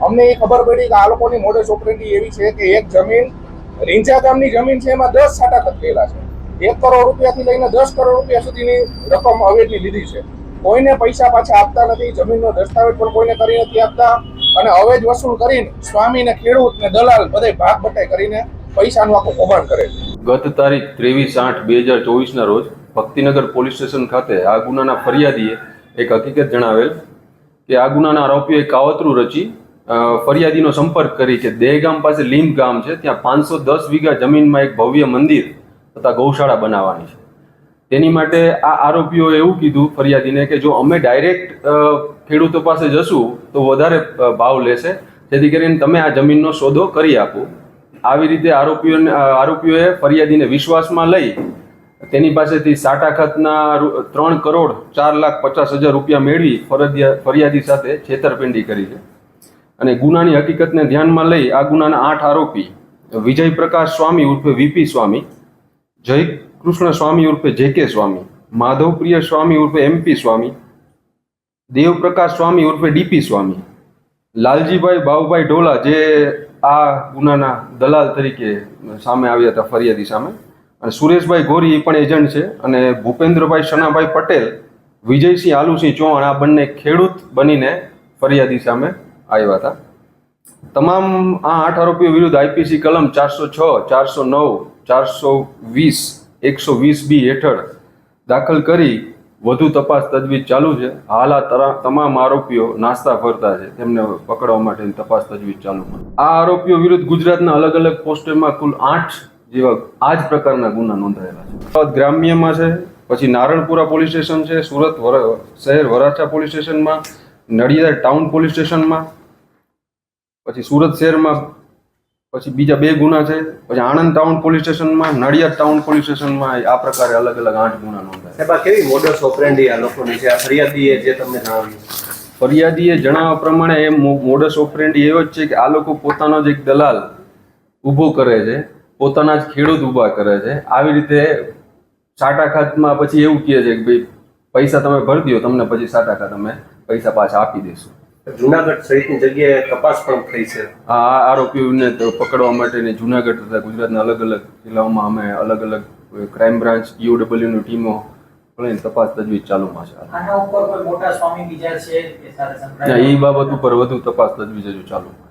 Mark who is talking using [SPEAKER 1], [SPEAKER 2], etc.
[SPEAKER 1] અમને એ ખબર પડી કે આ લોકોની મોડસ ઓપરેન્ડી એવી છે કે એક જમીન રીંચા ગામની જમીન છે, એમાં 10 સાટા થયેલા છે. 1 કરોડ રૂપિયાથી લઈને 10 કરોડ રૂપિયા સુધીની રકમ અવેજની લીધી છે. કોઈને પૈસા પાછા આપતા નથી, જમીનનો દસ્તાવેજ પણ કોઈને કરી નથી આપતા, અને અવેજ વસૂલ કરીને સ્વામી ને ખેડૂત ને દલાલ બધે ભાગ બટાઈ કરીને પૈસાનું આખું કૌભાંડ કરે છે.
[SPEAKER 2] ગત તારીખ 23/8/2024 રોજ ભક્તિનગર પોલીસ સ્ટેશન ખાતે આ ગુનાના ફરિયાદીએ એક હકીકત જણાવેલ કે આ ગુનાના આરોપીઓએ કાવતરું રચી ફરિયાદીનો સંપર્ક કરી કે દહેગામ પાસે લીંબ ગામ છે, ત્યાં 510 વીઘા જમીનમાં એક ભવ્ય મંદિર તથા ગૌશાળા બનાવવાની છે. તેની માટે આ આરોપીઓએ એવું કીધું ફરિયાદીને કે જો અમે ડાયરેક્ટ ખેડૂતો પાસે જશું તો વધારે ભાવ લેશે, જેથી કરીને તમે આ જમીનનો સોદો કરી આપો. આવી રીતે આરોપીઓએ ફરિયાદીને વિશ્વાસમાં લઈ તેની પાસેથી સાટા ખતના 3,04,50,000 રૂપિયા મેળવી ફરિયાદી સાથે છેતરપિંડી કરી છે. અને ગુનાની હકીકતને ધ્યાનમાં લઈ આ ગુનાના 8 આરોપી વિજય પ્રકાશ સ્વામી ઉર્ફે વીપી સ્વામી, જય કૃષ્ણ સ્વામી ઉર્ફે જેકે સ્વામી, માધવપ્રિય સ્વામી ઉર્ફે એમપી સ્વામી, દેવપ્રકાશ સ્વામી ઉર્ફે ડીપી સ્વામી, લાલજીભાઈ બાવભાઈ ઢોલા જે આ ગુનાના દલાલ તરીકે સામે આવ્યા હતા ફરિયાદી સામે, અને સુરેશભાઈ ગોરી એ પણ એજન્ટ છે, અને ભૂપેન્દ્રભાઈ શનાભાઈ પટેલ, વિજયસિંહ આલુસિંહ ચૌહાણ આ બંને ખેડૂત બનીને ફરિયાદી સામે આવ્યા હતા. તમામ આ 8 આરોપીઓ વિરુદ્ધ આઈપીસી કલમ 406, 409, 420, 120B હેઠળ દાખલ કરી વધુ તપાસ તજવીજ ચાલુ છે. હાલ આ તમામ આરોપીઓ નાસ્તા ફરતા છે, તેમને પકડવા માટેની તપાસ તજવીજ ચાલુ છે. આ આરોપીઓ વિરુદ્ધ ગુજરાતના અલગ અલગ પોસ્ટમાં કુલ 8 જેવા આ જ પ્રકારના ગુના નોંધાયેલા છે. અમદાવાદ ગ્રામ્યમાં છે, પછી નારણપુરા પોલીસ સ્ટેશન છે, સુરત શહેર વરાછા પોલીસ સ્ટેશનમાં, નડિયાદ ટાઉન પોલીસ સ્ટેશનમાં, પછી સુરત શહેરમાં પછી બીજા 2 ગુના છે, પછી આણંદ ટાઉન પોલીસ સ્ટેશનમાં, નડિયાદ ટાઉન પોલીસ સ્ટેશનમાં આ પ્રકારે અલગ અલગ 8 ગુના નોંધાયા.
[SPEAKER 3] સાહેબ, કેવી મોડસ ઓપરેન્ડી આ લોકોની છે? આ ફરિયાદીએ જે તમને જણાવ્યું,
[SPEAKER 2] ફરિયાદીએ જણાવ્યા પ્રમાણે એ મોડસ ઓપરેન્ડી એવો જ છે કે આ લોકો પોતાનો જ એક દલાલ ઊભો કરે છે, પોતાના જ ખેડૂત ઊભા કરે છે. આવી રીતે સાટા ખાતમાં પછી એવું કહે છે કે ભાઈ પૈસા તમે ભરી દો, તમને પછી સાટા ખાત અમે પૈસા પાછા આપી દઈશું.
[SPEAKER 3] જુનાગઢ સહિતની જગ્યાએ તપાસ પણ થઈ છે.
[SPEAKER 2] આ આરોપીઓને પકડવા માટેની જુનાગઢ તથા ગુજરાતના અલગ અલગ જિલ્લાઓમાં અમે અલગ અલગ ક્રાઇમ બ્રાન્ચ EOWની ટીમો તપાસ તજવીજ ચાલુમાં છે.
[SPEAKER 4] આના ઉપર કોઈ મોટા સ્વામી બીજા છે કે સાથે સંકળાયેલા?
[SPEAKER 2] એ બાબત ઉપર વધુ તપાસ તજવીજ હજુ ચાલુ છે.